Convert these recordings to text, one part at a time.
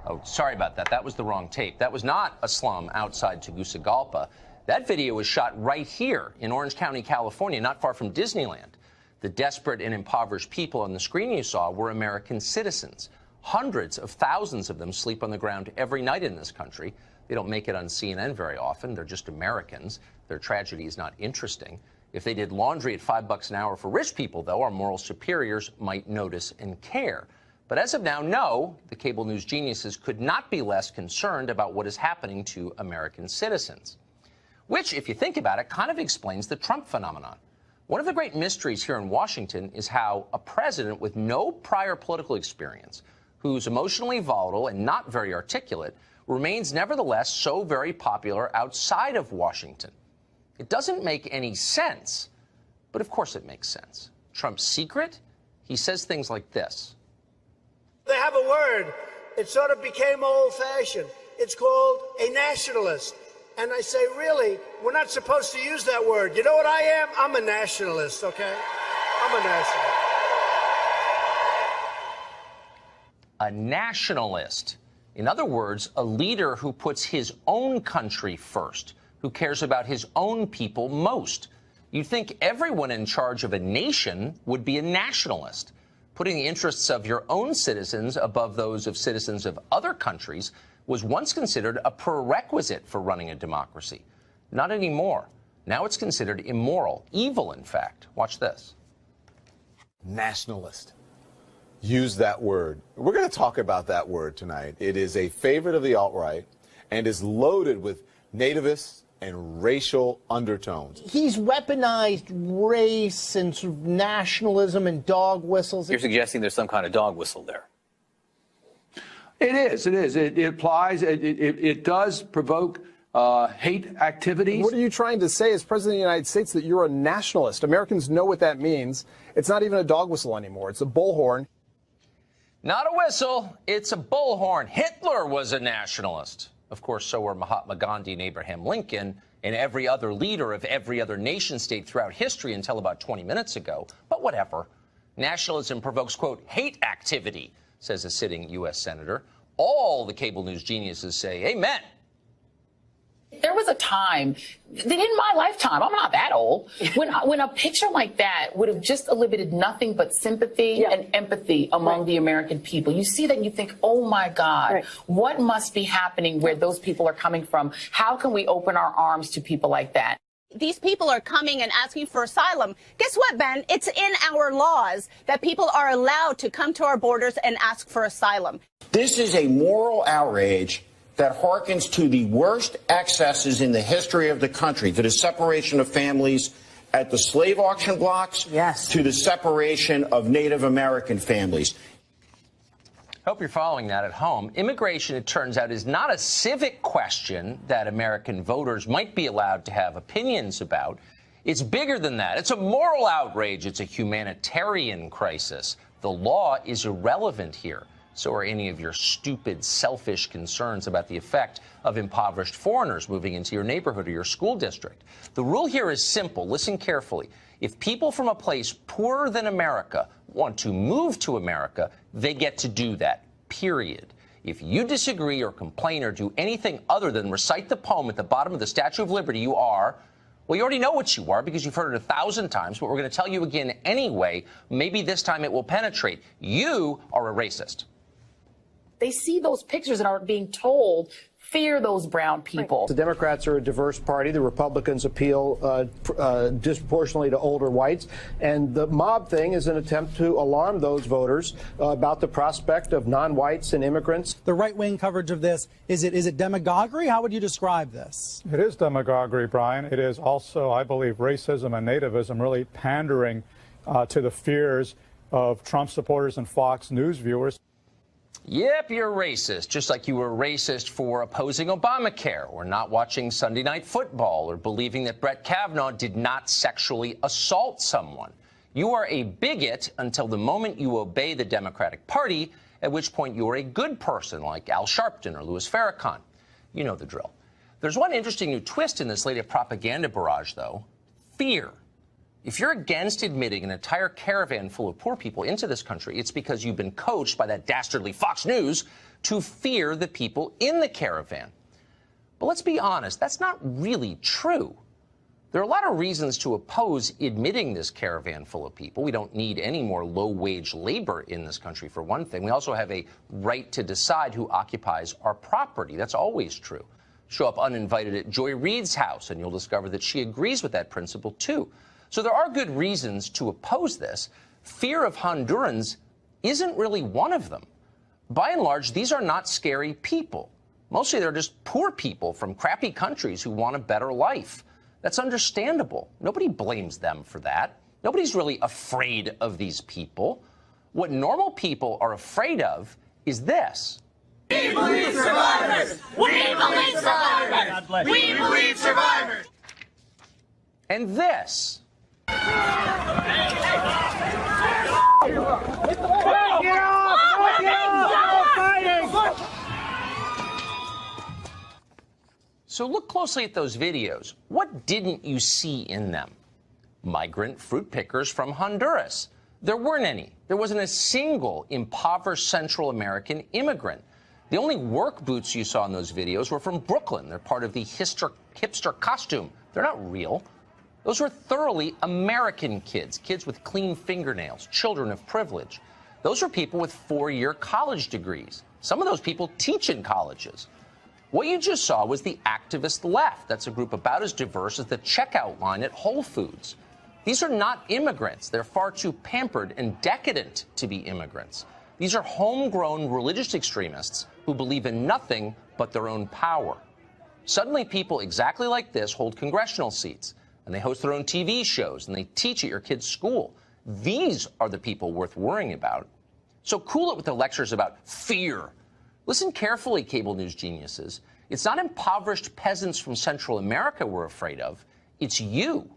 Oh, sorry about that. That was the wrong tape. That was not a slum outside Tegucigalpa. That video was shot right here in Orange County, California, not far from Disneyland. The desperate and impoverished people on the screen you saw were American citizens. Hundreds of thousands of them sleep on the ground every night in this country. They don't make it on CNN very often. They're just Americans. Their tragedy is not interesting. If they did laundry at $5 an hour for rich people, though, our moral superiors might notice and care. But as of now, no, the cable news geniuses could not be less concerned about what is happening to American citizens. Which, if you think about it, kind of explains the Trump phenomenon. One of the great mysteries here in Washington is how a president with no prior political experience, who's emotionally volatile and not very articulate, remains nevertheless so very popular outside of Washington. It doesn't make any sense, but of course it makes sense. Trump's secret? He says things like this. They have a word. It sort of became old-fashioned. It's called a nationalist. And I say, really, we're not supposed to use that word. You know what I am? I'm a nationalist, okay? I'm a nationalist. A nationalist. In other words, a leader who puts his own country first, who cares about his own people most. You'd think everyone in charge of a nation would be a nationalist. Putting the interests of your own citizens above those of citizens of other countries was once considered a prerequisite for running a democracy. Not anymore. Now it's considered immoral, evil, in fact. Watch this. Nationalist. Use that word. We're going to talk about that word tonight. It is a favorite of the alt-right and is loaded with nativist and racial undertones. He's weaponized race and sort of nationalism and dog whistles. You're suggesting there's some kind of dog whistle there. It is. It applies. It does provoke hate activities. What are you trying to say as President of the United States, that you're a nationalist? Americans know what that means. It's not even a dog whistle anymore. It's a bullhorn. Not a whistle. It's a bullhorn. Hitler was a nationalist. Of course, so were Mahatma Gandhi and Abraham Lincoln and every other leader of every other nation state throughout history until about 20 minutes ago. But whatever. Nationalism provokes, quote, hate activity, says a sitting U.S. senator. All the cable news geniuses say amen. There was a time, in my lifetime, I'm not that old, when a picture like that would have just elicited nothing but sympathy and empathy among the American people. You see that and you think, oh, my God, what must be happening where those people are coming from? How can we open our arms to people like that? These people are coming and asking for asylum. Guess what, Ben? It's in our laws that people are allowed to come to our borders and ask for asylum. This is a moral outrage that harkens to the worst excesses in the history of the country, to the separation of families at the slave auction blocks, to the separation of Native American families. Hope you're following that at home. Immigration, it turns out, is not a civic question that American voters might be allowed to have opinions about. It's bigger than that. It's a moral outrage. It's a humanitarian crisis. The law is irrelevant here. So are any of your stupid, selfish concerns about the effect of impoverished foreigners moving into your neighborhood or your school district. The rule here is simple. Listen carefully. If people from a place poorer than America want to move to America, they get to do that, period. If you disagree or complain or do anything other than recite the poem at the bottom of the Statue of Liberty, you are, well, you already know what you are because you've heard it 1,000 times, but we're going to tell you again anyway. Maybe this time it will penetrate. You are a racist. They see those pictures and are being told, fear those brown people. The Democrats are a diverse party. The Republicans appeal disproportionately to older whites. And the mob thing is an attempt to alarm those voters about the prospect of non-whites and immigrants. The right-wing coverage of this, is it demagoguery? How would you describe this? It is demagoguery, Brian. It is also, I believe, racism and nativism really pandering to the fears of Trump supporters and Fox News viewers. Yep, you're racist, just like you were racist for opposing Obamacare or not watching Sunday Night Football or believing that Brett Kavanaugh did not sexually assault someone. You are a bigot until the moment you obey the Democratic Party, at which point you are a good person like Al Sharpton or Louis Farrakhan. You know the drill. There's one interesting new twist in this latest propaganda barrage, though. Fear. If you're against admitting an entire caravan full of poor people into this country, it's because you've been coached by that dastardly Fox News to fear the people in the caravan. But let's be honest, that's not really true. There are a lot of reasons to oppose admitting this caravan full of people. We don't need any more low-wage labor in this country, for one thing. We also have a right to decide who occupies our property. That's always true. Show up uninvited at Joy Reid's house, and you'll discover that she agrees with that principle, too. So there are good reasons to oppose this. Fear of Hondurans isn't really one of them. By and large, these are not scary people. Mostly they're just poor people from crappy countries who want a better life. That's understandable. Nobody blames them for that. Nobody's really afraid of these people. What normal people are afraid of is this. We believe survivors! We believe survivors! We believe survivors! And this. So look closely at those videos. What didn't you see in them? Migrant fruit pickers from Honduras. There weren't any. There wasn't a single impoverished Central American immigrant. The only work boots you saw in those videos were from Brooklyn. They're part of the hipster costume. They're not real. Those were thoroughly American kids, kids with clean fingernails, children of privilege. Those were people with four-year college degrees. Some of those people teach in colleges. What you just saw was the activist left. That's a group about as diverse as the checkout line at Whole Foods. These are not immigrants. They're far too pampered and decadent to be immigrants. These are homegrown religious extremists who believe in nothing but their own power. Suddenly, people exactly like this hold congressional seats, and they host their own TV shows, and they teach at your kid's school. These are the people worth worrying about. So cool it with the lectures about fear. Listen carefully, cable news geniuses. It's not impoverished peasants from Central America we're afraid of. It's you.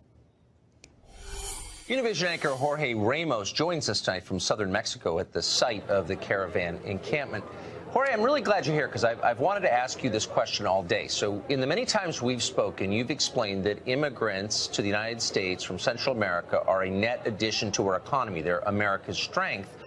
Univision anchor Jorge Ramos joins us tonight from southern Mexico at the site of the caravan encampment. Jorge, I'm really glad you're here because I've wanted to ask you this question all day. So in the many times we've spoken, you've explained that immigrants to the United States from Central America are a net addition to our economy. They're America's strength.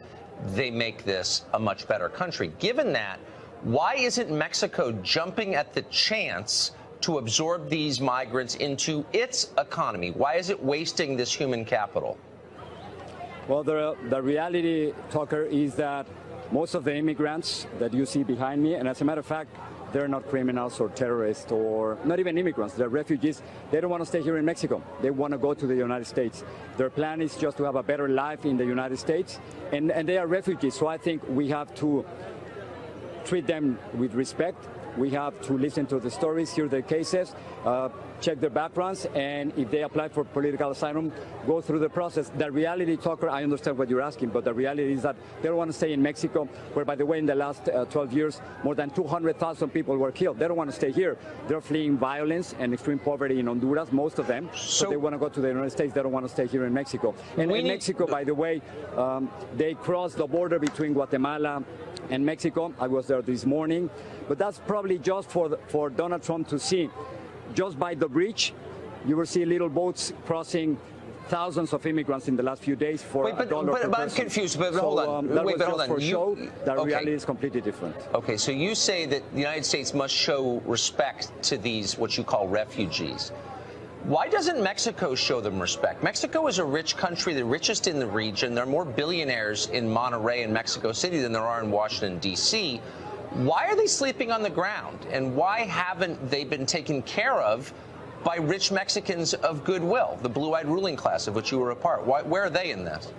They make this a much better country. Given that, why isn't Mexico jumping at the chance to absorb these migrants into its economy? Why is it wasting this human capital? Well, the reality, Tucker, is that most of the immigrants that you see behind me, and as a matter of fact, they're not criminals or terrorists or not even immigrants. They're refugees. They don't want to stay here in Mexico. They want to go to the United States. Their plan is just to have a better life in the United States, and they are refugees. So I think we have to treat them with respect. We have to listen to the stories, hear their cases, check their backgrounds, and if they apply for political asylum, go through the process. The reality, Tucker, I understand what you're asking, but the reality is that they don't want to stay in Mexico, where, by the way, in the last 12 years, more than 200,000 people were killed. They don't want to stay here. They're fleeing violence and extreme poverty in Honduras, most of them. So they want to go to the United States. They don't want to stay here in Mexico. And in Mexico, by the way, they crossed the border between Guatemala and Mexico. I was there this morning. But that's probably just for Donald Trump to see. Just by the bridge, you will see little boats crossing thousands of immigrants in the last few days for $1 per person. But I'm confused. But hold on. That was just for show. The reality is completely different. Okay, so you say that the United States must show respect to these, what you call refugees. Why doesn't Mexico show them respect? Mexico is a rich country, the richest in the region. There are more billionaires in Monterrey and Mexico City than there are in Washington, D.C. Why are they sleeping on the ground? And why haven't they been taken care of by rich Mexicans of goodwill, the blue-eyed ruling class of which you were a part? Where are they in this?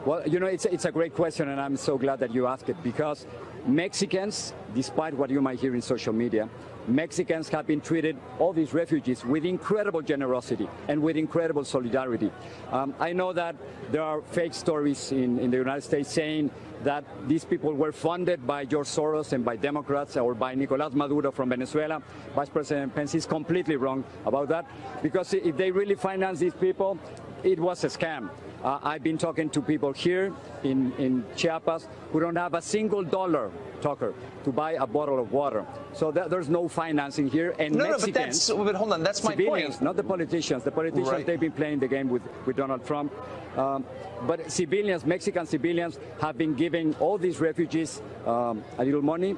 Well, you know, it's a great question, and I'm so glad that you asked it, because Mexicans, despite what you might hear in social media, Mexicans have been treated, all these refugees, with incredible generosity and with incredible solidarity. I know that there are fake stories in the United States saying that these people were funded by George Soros and by Democrats or by Nicolás Maduro from Venezuela. Vice President Pence is completely wrong about that, because if they really finance these people, it was a scam. I've been talking to people here in Chiapas who don't have a single dollar, Tucker, to buy a bottle of water. So there's no financing here. And Mexicans, but hold on, that's my point. Not the politicians. The politicians, right. They've been playing the game with Donald Trump. But civilians, Mexican civilians, have been giving all these refugees a little money,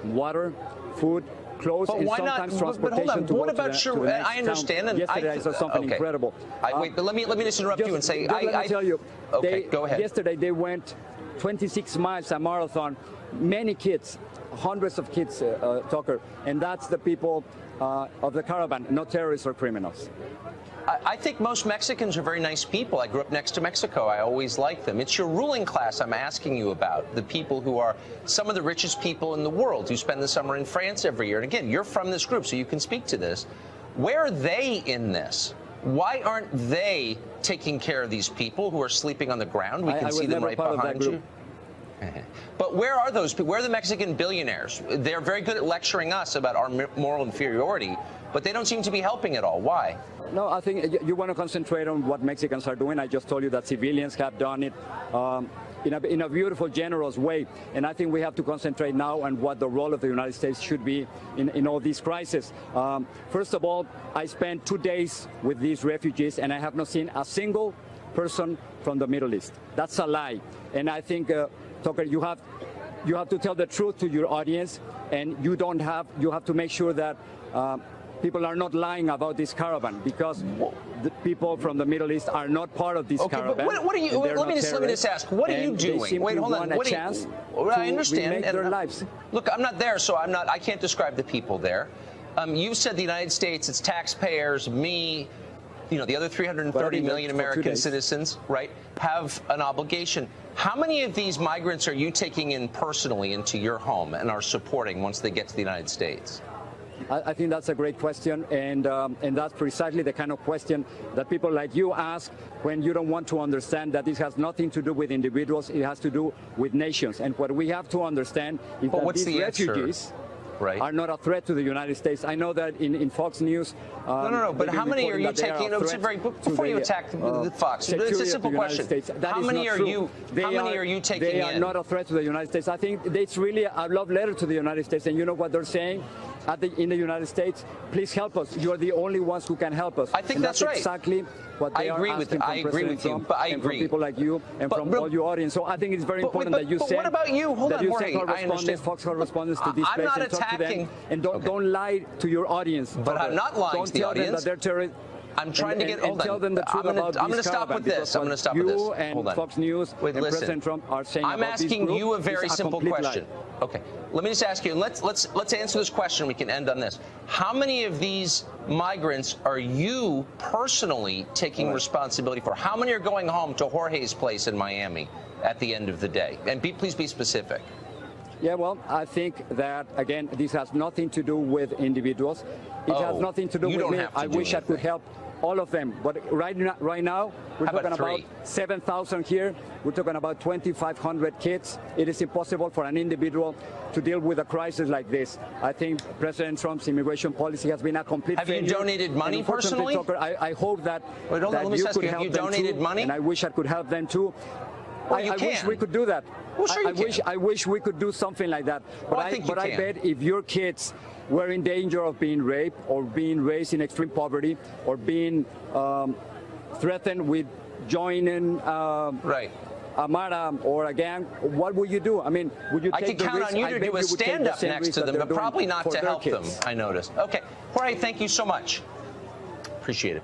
water, food, clothes, and sometimes transportation to what go about to the next I understand. town. Yesterday I saw something incredible. Wait, but let me just interrupt you and say, let me tell you. Okay, go ahead. Yesterday they went 26 miles, a marathon. Many kids, hundreds of kids, Tucker, and that's the people of the caravan, not terrorists or criminals. I think most Mexicans are very nice people. I grew up next to Mexico. I always liked them. It's your ruling class I'm asking you about, the people who are some of the richest people in the world who spend the summer in France every year. And again, you're from this group, so you can speak to this. Where are they in this? Why aren't they taking care of these people who are sleeping on the ground? We can see them right behind you. But where are those people? Where are the Mexican billionaires? They're very good at lecturing us about our moral inferiority, but they don't seem to be helping at all. Why? No, I think you want to concentrate on what Mexicans are doing. I just told you that civilians have done it in a beautiful, generous way. And I think we have to concentrate now on what the role of the United States should be in all these crises. First of all, I spent 2 days with these refugees, and I have not seen a single person from the Middle East. That's a lie. And I think, Tucker, you have to tell the truth to your audience, and you have to make sure that people are not lying about this caravan, because the people from the Middle East are not part of this caravan. But what are you? Let me just ask. What are you doing? Wait, hold on. What are you? I understand. Their lives. Look, I'm not there, so I can't describe the people there. You've said the United States, its taxpayers, me, the other 330 million American citizens, right, have an obligation. How many of these migrants are you taking in personally into your home and are supporting once they get to the United States? I think that's a great question, and that's precisely the kind of question that people like you ask when you don't want to understand that this has nothing to do with individuals, it has to do with nations. And what we have to understand is that these refugees are not a threat to the United States. I know that in Fox News... but how many are you taking... Before you attack Fox, it's a simple question. How many are you taking in? They are not a threat to the United States. I think it's really a love letter to the United States, and you know what they're saying? In the United States, please help us. You are the only ones who can help us. I think that's right. Exactly what they are asking from President Trump and from people like you and from all your audience. So I think it's very important that you send. What about you? Hold on, Jorge. Fox correspondents to this place and talk to them, and don't lie to your audience. But I'm not lying to the audience. Don't tell them that they're terrorists. I'm trying to get. Hold on. Tell them the truth about I'm going to stop with this. I'm going to stop with this. You and Fox News and President Trump are saying I'm asking you a very simple question. Okay. Let me just ask you, and let's answer this question. We can end on this. How many of these migrants are you personally taking responsibility for? How many are going home to Jorge's place in Miami at the end of the day? And please be specific. Yeah, well, I think that, again, this has nothing to do with individuals. It has nothing to do with me. I wish I could help all of them. But right now, we're talking about 7,000 here. We're talking about 2,500 kids. It is impossible for an individual to deal with a crisis like this. I think President Trump's immigration policy has been a complete failure. Have you donated money personally? Tucker, I hope that, you could help them donated money? And I wish I could help them too. Well, I wish we could do that. Well, sure I wish we could do something like that. But I bet if your kids were in danger of being raped or being raised in extreme poverty or being threatened with joining a Mara or a gang, what would you do? I mean, would you take the risk? I can count on you to do a stand-up next to them, but probably not to help them, I noticed. Okay. Jorge, thank you so much. Appreciate it.